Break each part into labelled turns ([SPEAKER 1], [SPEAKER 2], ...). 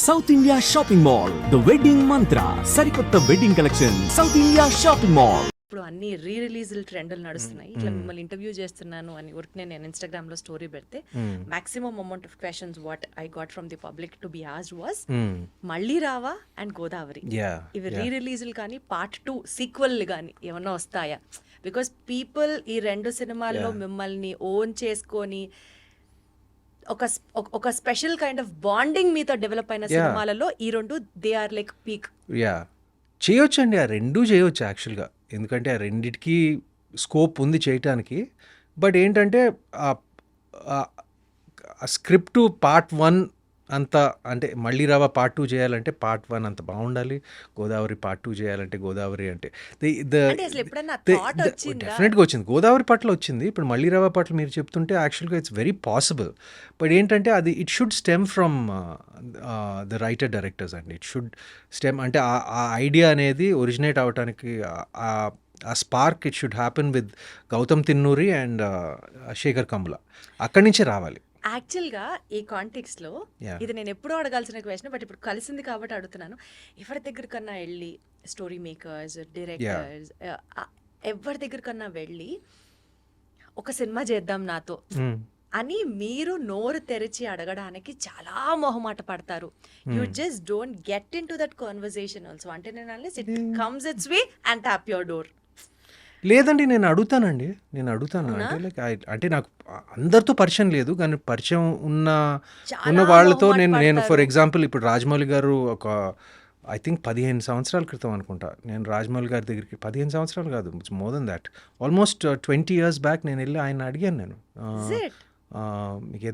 [SPEAKER 1] South India shopping mall, the wedding మంత్ర, సరికొత్త wedding collection, south India shopping mall.
[SPEAKER 2] ఇప్పుడు అన్ని రీ రిలీజ్ల ట్రెండ్లు నడుస్తున్నాయి. ఇట్లా మిమ్మల్ని ఇంటర్వ్యూ చేస్తున్నాను అని ఊరికనే నేను ఇన్స్టాగ్రామ్ లో స్టోరీ పెడితే maximum amount of questions what I got from the public to be asked was మళ్ళీ రావా అండ్ గోదావరి. ఇవి రీ రిలీజ్లు కానీ పార్ట్ 2 సీక్వెల్ కానీ ఏమన్నా వస్తాయా? బికాస్ పీపుల్ ఈ రెండు సినిమాల్లో మిమ్మల్ని ఓన్ చేసుకొని ఒక స్పెషల్ కైండ్ ఆఫ్ బాండింగ్ మీతో డెవలప్ అయిన సినిమాలలో ఈ రెండు దే ఆర్ లైక్ పీక్.
[SPEAKER 3] చేయొచ్చు అండి, ఆ రెండూ చేయొచ్చు యాక్చువల్గా. ఎందుకంటే ఆ రెండిటికి స్కోప్ ఉంది చేయటానికి. బట్ ఏంటంటే ఆ స్క్రిప్ట్ పార్ట్ 1 అంత, అంటే మళ్ళీ రావా పార్ట్ 2 చేయాలంటే పార్ట్ 1 అంత బాగుండాలి, గోదావరి పార్ట్ 2 చేయాలంటే గోదావరి అంటే డెఫినెట్గా వచ్చింది. గోదావరి పట్ల వచ్చింది, ఇప్పుడు మళ్ళీ రావా పట్ల మీరు చెప్తుంటే యాక్చువల్గా ఇట్స్ వెరీ పాసిబుల్. బట్ ఏంటంటే అది it should stem from the writer directors అండి. ఇట్ షుడ్ స్టెమ్ అంటే ఆ ఐడియా అనేది ఒరిజినేట్ అవడానికి ఆ spark it should happen with Gautam Tinnuri and Sekhar Kammula. అక్కడి నుంచే రావాలి.
[SPEAKER 2] యాక్చువల్గా ఈ కాంటెక్స్ట్ లో ఇది నేను ఎప్పుడూ అడగాల్సిన క్వశ్చన్, బట్ ఇప్పుడు కలిసింది కాబట్టి అడుగుతున్నాను. ఎవరి దగ్గర కన్నా వెళ్ళి స్టోరీ మేకర్స్, డైరెక్టర్స్, ఎవరి దగ్గర కన్నా వెళ్ళి ఒక సినిమా చేద్దాం నాతో అని మీరు నోరు తెరిచి అడగడానికి చాలా మొహమాట పడతారు. You just don't get in to that conversation also. అంటే నేను it comes it's way and tap your door.
[SPEAKER 3] లేదండి, నేను అడుగుతాను. అంటే లైక్ అంటే నాకు అందరితో పరిచయం లేదు, కానీ పరిచయం ఉన్న వాళ్ళతో నేను ఫర్ ఎగ్జాంపుల్ ఇప్పుడు రాజమౌళి గారు ఒక ఐ థింక్ 15 సంవత్సరాల క్రితం అనుకుంటా నేను రాజమౌళి గారి దగ్గరికి, 15 సంవత్సరాలు కాదు, it's more than that, almost 20 years back నేను వెళ్ళి ఆయన అడిగాను. నేను మీకు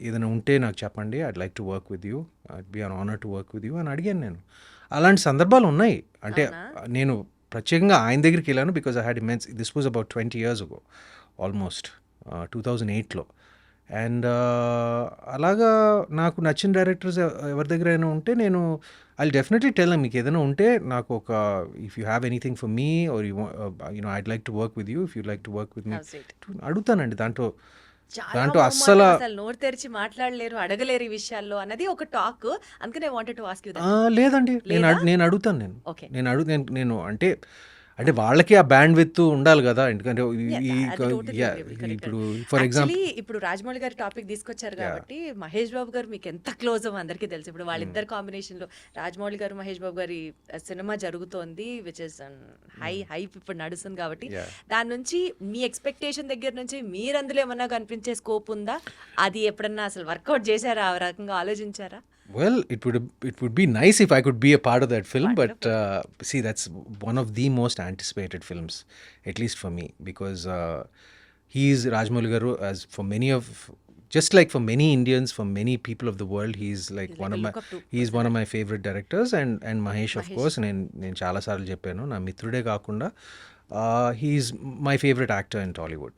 [SPEAKER 3] ఏదైనా ఉంటే నాకు చెప్పండి, I'd like to work with you, I'd be an honour to work with you అని అడిగాను నేను. అలాంటి సందర్భాలు ఉన్నాయి. అంటే నేను ప్రత్యేకంగా ఆయన దగ్గరికి వెళ్ళాను because I had immense, this was about 20 years ago, almost 2008లో. అండ్ అలాగా నాకు నచ్చిన డైరెక్టర్స్ ఎవరి దగ్గర అయినా ఉంటే నేను ఐ డెఫినెట్లీ టెల్ మీకు ఏదైనా ఉంటే నాకు ఒక if you have anything for me or you know I'd like to work with you, if you like to work with me అడుగుతానండి. దాంట్లో
[SPEAKER 2] అస్సలు నోరు తెరిచి మాట్లాడలేరు, అడగలేరు ఈ విషయాల్లో అన్నది ఒక టాక్. అందుకనే వాంటెడ్ టు ఆస్క్ యు.
[SPEAKER 3] లేదండి, నేను అడుగుతాను. నేను అంటే వాళ్ళకి ఆ బ్యాండ్ విత్ ఉండాలి కదా. ఎందుకంటే ఇప్పుడు ఫర్ ఎగ్జాంపుల్
[SPEAKER 2] ఇప్పుడు రాజమౌళి గారి టాపిక్ తీసుకొచ్చారు కాబట్టి మహేష్ బాబు గారు మీకు ఎంత క్లోజ్ అవ్వ అందరికీ తెలుసు. ఇప్పుడు వాళ్ళిద్దరు కాంబినేషన్ లో రాజమౌళి గారు మహేష్ బాబు గారి సినిమా జరుగుతోంది, విచ్ ఇస్ హైప్ ఇప్పుడు నడుస్తుంది. కాబట్టి దాని నుంచి మీ ఎక్స్పెక్టేషన్ దగ్గర నుంచి మీరు అందులో ఏమన్నా కనిపించే స్కోప్ ఉందా? అది ఎప్పుడన్నా అసలు వర్కౌట్ చేశారా? ఆ రకంగా ఆలోచించారా?
[SPEAKER 3] Well, it would be nice if I could be a part of that film. Wonderful. But see, that's one of the most anticipated films, at least for me, because he is Rajamouli Garu, as for many of, just like for many Indians, for many people of the world, he's like one of my favorite directors, and Mahesh of course. నేను చాలా సార్లు చెప్పాను, నా మిత్రుడే కాకుండా he's my favorite actor in Tollywood.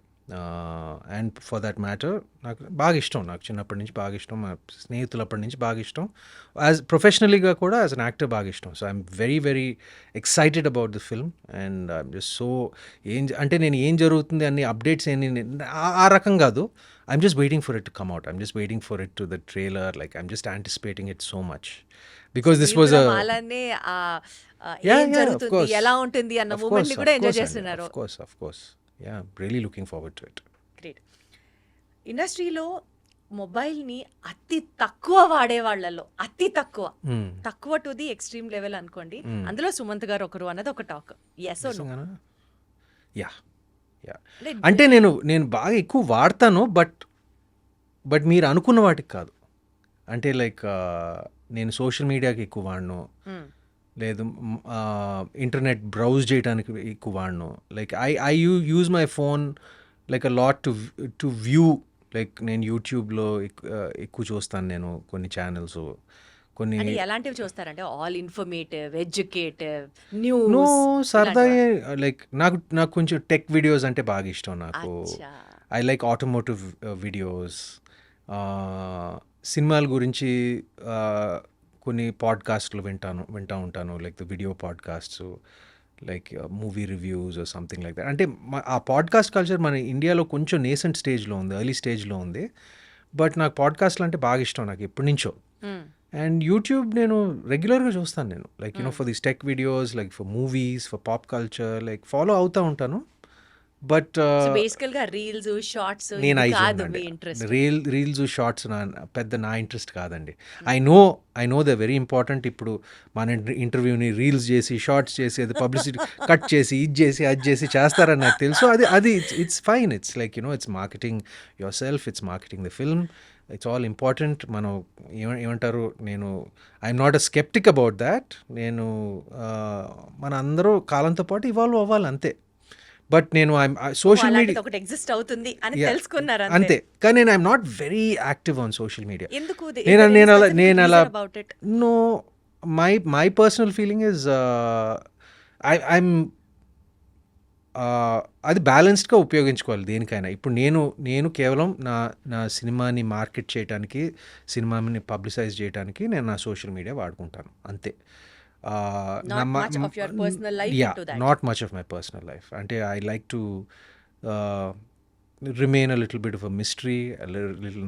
[SPEAKER 3] And for that matter నాకు బాగా ఇష్టం, నాకు చిన్నప్పటి నుంచి బాగా ఇష్టం, మా స్నేహితులప్పటి నుంచి బాగా ఇష్టం, యాజ్ ప్రొఫెషనల్గా కూడా యాజ్ అన్ యాక్టర్ బాగా ఇష్టం. So I'm very very excited about the film. And I'm just so అంటే నేను ఏం జరుగుతుంది అన్ని అప్డేట్స్ ఆ రకం కాదు. I'm just waiting for it to come out. I'm just waiting for it to the trailer. Like I'm just anticipating it so much because this was
[SPEAKER 2] ఎలా ఉంటుంది అన్న మూమెంట్ కూడా ఎంజాయ్ చేస్తున్నారు.
[SPEAKER 3] Of course. Yeah, really looking forward to it.
[SPEAKER 2] Great. ఇండస్ట్రీలో మొబైల్ని అతి తక్కువ వాడే వాళ్ళలో అతి తక్కువ టు ది ఎక్స్ట్రీమ్ లెవెల్ అనుకోండి, అందులో సుమంత్ గారు ఒకరు అన్నది ఒక talk. Yes or no?
[SPEAKER 3] Yeah అంటే నేను బాగా ఎక్కువ వాడతాను, బట్ మీరు అనుకున్న వాటికి కాదు. అంటే లైక్ నేను సోషల్ మీడియాకి ఎక్కువ వాడను, లేదు ఇంటర్నెట్ బ్రౌజ్ చేయడానికి ఎక్కువ వాడను. Like I use my phone like a lot to view. Like నేను యూట్యూబ్లో ఎక్కువ చూస్తాను, నేను కొన్ని ఛానల్స్ కొన్ని.
[SPEAKER 2] ఎలాంటివి చూస్తారంటే ఆల్ ఇన్ఫర్మేటివ్, ఎడ్యుకేటివ్, న్యూస్,
[SPEAKER 3] సరదా. లైక్ నాకు కొంచెం టెక్ వీడియోస్ అంటే బాగా ఇష్టం. నాకు ఐ లైక్ ఆటోమోటివ్ వీడియోస్, సినిమాల గురించి కొన్ని పాడ్కాస్ట్లు వింటూ ఉంటాను, like the video podcasts, like movie reviews or something like that. అంటే ఆ పాడ్కాస్ట్ కల్చర్ మన ఇండియాలో కొంచెం నేసెంట్ స్టేజ్లో ఉంది, ఎర్లీ స్టేజ్లో ఉంది. బట్ నాకు పాడ్కాస్ట్లు అంటే బాగా ఇష్టం, నాకు ఎప్పటి నుంచో. అండ్ యూట్యూబ్ నేను రెగ్యులర్గా చూస్తాను నేను like for these tech videos like for movies for pop culture like follow అవుతూ ఉంటాను బట్
[SPEAKER 2] బేసికల్ గా రీల్స్ షార్ట్స్
[SPEAKER 3] నేను
[SPEAKER 2] కాదు మీ ఇంట్రెస్ట్.
[SPEAKER 3] రీల్స్ షార్ట్స్ పెద్ద నా ఇంట్రెస్ట్ కాదండి. I know the very important. ఇప్పుడు మన ఇంటర్వ్యూని రీల్స్ చేసి షార్ట్స్ చేసి అది పబ్లిసిటీ కట్ చేసి ఇది చేసి అది చేసి చేస్తారని నాకు తెలుసు. అది it's fine. It's like it's marketing your self, it's marketing the film, it's all important. మనం ఏమంటారు, I'm not a sceptic about that. మన అందరూ కాలంతో పాటు ఇవాల్వ్ అవ్వాలి అంతే. బట్ నేను సోషల్ మీడియా
[SPEAKER 2] ఒకటి ఎగ్జిస్ట్ అవుతుంది అని తెలుసుకున్నారు
[SPEAKER 3] అంతే. కానీ నేను I'm not very active on social media.
[SPEAKER 2] ఎందుకు?
[SPEAKER 3] నేను అలా
[SPEAKER 2] about it
[SPEAKER 3] no my personal feeling is I'm అది బ్యాలెన్స్డ్గా ఉపయోగించుకోవాలి దేనికైనా. ఇప్పుడు నేను కేవలం నా సినిమాని మార్కెట్ చేయడానికి, సినిమాని పబ్లిసైజ్ చేయడానికి నేను నా సోషల్ మీడియా వాడుకుంటాను అంతే.
[SPEAKER 2] Not much of your personal life into that.
[SPEAKER 3] Not much of my personal life. అంటే I like to remain a little bit of a mystery,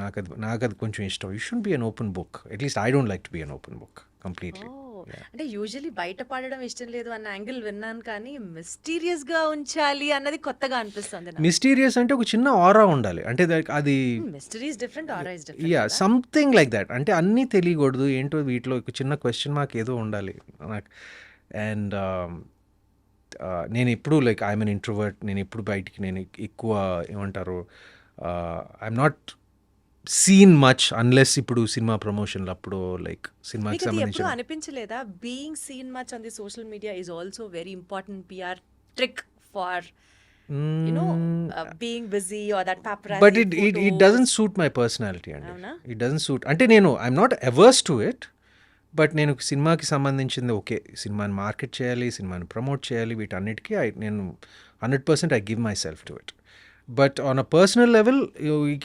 [SPEAKER 3] నాకు అది కొంచెం ఇష్టం. You shouldn't be an open book. At least I don't like to be an open book completely.
[SPEAKER 2] అంటే usually బయట పడడం ఇష్టం లేదు అన్న యాంగిల్ విన్నాను, కానీ మిస్టీరియస్ గా ఉంచాలి అన్నది కొత్తగా అనిపిస్తుంది నాకు.
[SPEAKER 3] మిస్టీరియస్ అంటే ఒక చిన్న ఆరా ఉండాలి. అంటే అది
[SPEAKER 2] mystery is different, aura is
[SPEAKER 3] yeah
[SPEAKER 2] different.
[SPEAKER 3] Something like that. అంటే అన్నీ తెలియకూడదు, ఏంటో వీటిలో ఒక చిన్న క్వశ్చన్ మార్క్ ఏదో ఉండాలి నాకు. అండ్ నేను ఎప్పుడు లైక్ ఐఎమ్ ఎన్ ఇంట్రోవర్ట్. నేను ఎప్పుడు బయటికి నేను ఎక్కువ ఏమంటారు, I'm not seen much unless ఇప్పుడు సినిమా ప్రమోషన్లు అప్పుడు లైక్ సినిమాకి
[SPEAKER 2] మీకు అది ఎప్పుడు
[SPEAKER 3] సంబంధించిన.
[SPEAKER 2] అనిపించలేదా being seen much on the social media is also very important PR trick for being busy or that paparazzi
[SPEAKER 3] but it
[SPEAKER 2] photos?
[SPEAKER 3] Doesn't suit my personality అండి.
[SPEAKER 2] అవునా?
[SPEAKER 3] It doesn't suit. అంటే I'm not averse to it. But నేను సినిమాకి సంబంధించింది okay, సినిమాని market చేయాలి, సినిమాని promote చేయాలి, వీటన్నిటికీ నేను 100% I give my self to it. But on a personal level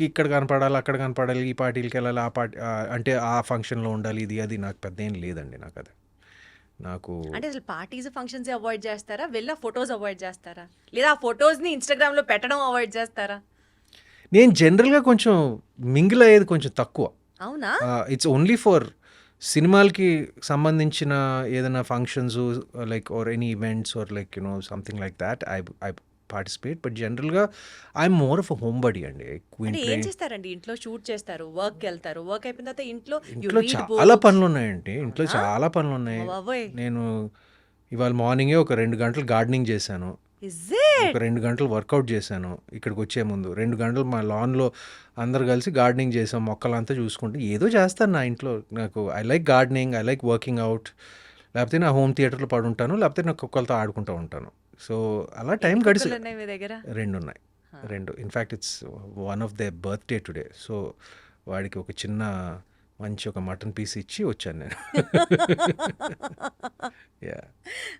[SPEAKER 3] ఇక్కడ కనపడాలి, అక్కడ కనపడాలి, ఈ పార్టీలకి వెళ్ళాలి, ఆ పార్టీ అంటే ఆ ఫంక్షన్లో ఉండాలి, ఇది అది నాకు పెద్ద ఏం లేదండి. నాకు
[SPEAKER 2] అంటే అసలు పార్టీస్ ఫంక్షన్స్ అవాయిడ్ చేస్తారా, వెళ్ళి ఫొటోస్ అవాయిడ్ చేస్తారా, లేదా ఆ ఫొటోస్ ని ఇన్స్టాగ్రామ్ లో పెట్టడం అవాయిడ్ చేస్తారా?
[SPEAKER 3] నేను జనరల్గా కొంచెం మింగిల్ అయ్యేది కొంచెం తక్కువ.
[SPEAKER 2] అవునా?
[SPEAKER 3] ఇట్స్ ఓన్లీ ఫర్ సినిమాలకి సంబంధించిన ఏదైనా functions like or any events or like something like that I participate. But జనరల్గా I'm more of a homebody అండి.
[SPEAKER 2] అంటే ఏం చేస్తారండి? ఇంట్లో షూట్ చేస్తారు, వర్క్ వెళ్తారు, వర్క్ అయిపోయిన తర్వాత ఇంట్లో
[SPEAKER 3] ఇంట్లో చాలా పనులు ఉన్నాయండి. ఇంట్లో చాలా పనులు ఉన్నాయి.
[SPEAKER 2] బాబోయ్.
[SPEAKER 3] నేను ఇవాళ మార్నింగే ఒక 2 గంటలు గార్డెనింగ్ చేశాను,
[SPEAKER 2] Is it?
[SPEAKER 3] ఒక 2 గంటలు వర్కౌట్ చేశాను. ఇక్కడికి వచ్చే ముందు 2 గంటలు మా లాన్లో అందరు కలిసి గార్డెనింగ్ చేసాం, మొక్కలంతా చూసుకుంటూ ఏదో చేస్తాను నా ఇంట్లో. నాకు I like gardening, I like working out. లేకపోతే నా హోమ్ థియేటర్లో పడుంటాను, లేకపోతే నా కుక్కలతో ఆడుకుంటూ ఉంటాను. సో అలా టైం గడిచి
[SPEAKER 2] కుక్కలు ఉన్నాయి మీ దగ్గర?
[SPEAKER 3] 2 ఉన్నాయి. 2 in fact it's one of they birthday today. So వాడికి ఒక చిన్న మంచి ఒక మటన్ పీస్ ఇచ్చి వచ్చాను నేను. యా.